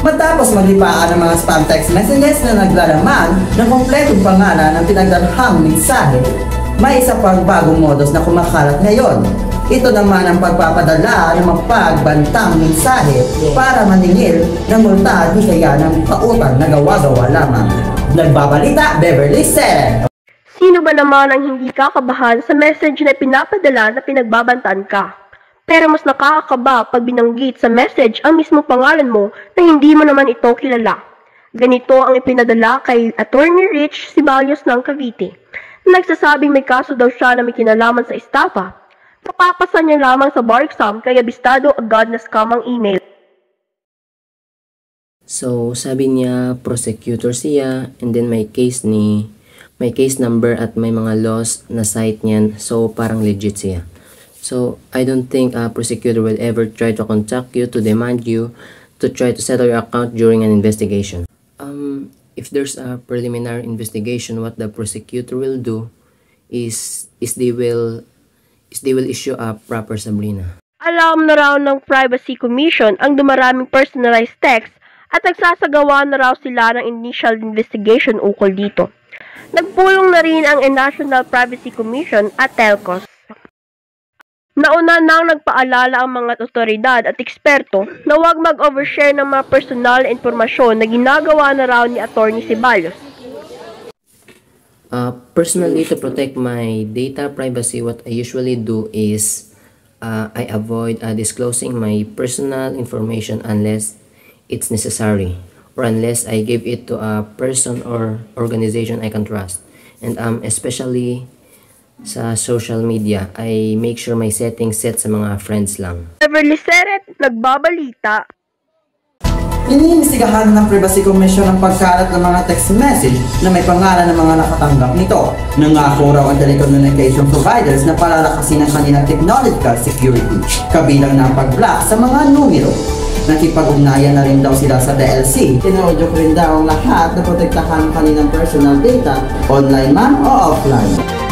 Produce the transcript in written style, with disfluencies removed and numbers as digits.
Matapos maglipaan ng mga spam text messages na naglalaman ng kompletong pangalan ng pinagdalhang mensahe, may isa pang bagong modus na kumakalat ngayon. Ito naman ang pagpapadala ng mapagbantang mensahe para maningil ng multa di kaya ng pautang na gawa-gawa lamang. Nagbabalita, Beverly Sen. Sino ba naman ang hindi kakabahan sa message na pinapadala na pinagbabantaan ka? Pero mas nakakakaba pag binanggit sa message ang mismo pangalan mo na hindi mo naman ito kilala. Ganito ang ipinadala kay Attorney Rich Ceballos ng Cavite. Nagsasabing may kaso daw siya na may kinalaman sa estafa. Papapasan niya lamang sa bar exam kaya bistado agad na scam ang email. So sabi niya prosecutor siya and then may case number at may mga laws na site niyan, so parang legit siya. So, I don't think a prosecutor will ever try to contact you to demand you to try to settle your account during an investigation. If there's a preliminary investigation, what the prosecutor will do is they will issue a proper sablina. Alam na raw ng Privacy Commission ang dumaraming personalized text at nagsasagawa na raw sila ng initial investigation ukol dito. Nagpulong na rin ang National Privacy Commission at Telcos. Nauna nang nagpaalala ang mga otoridad at eksperto na huwag mag-overshare ng mga personal na impormasyon na ginagawa na raw ni Atty. Ceballos. Personally, to protect my data privacy, what I usually do is I avoid disclosing my personal information unless it's necessary or unless I give it to a person or organization I can trust. And especially sa social media, I make sure my settings set sa mga friends lang. Beverly Seret, nagbabalita. Iniimbestigahan ng Privacy Commission ang pagkalat ng mga text message na may pangalan ng mga nakatanggap nito. Nangako raw ang telecommunication providers na palalakasin ang kanilang technological security, kabilang na pag-block sa mga numero. Nakipag-ugnayan na rin daw sila sa DLC. Tinaudyok rin daw ang lahat na protektahan ang kanilang personal data, online man o offline.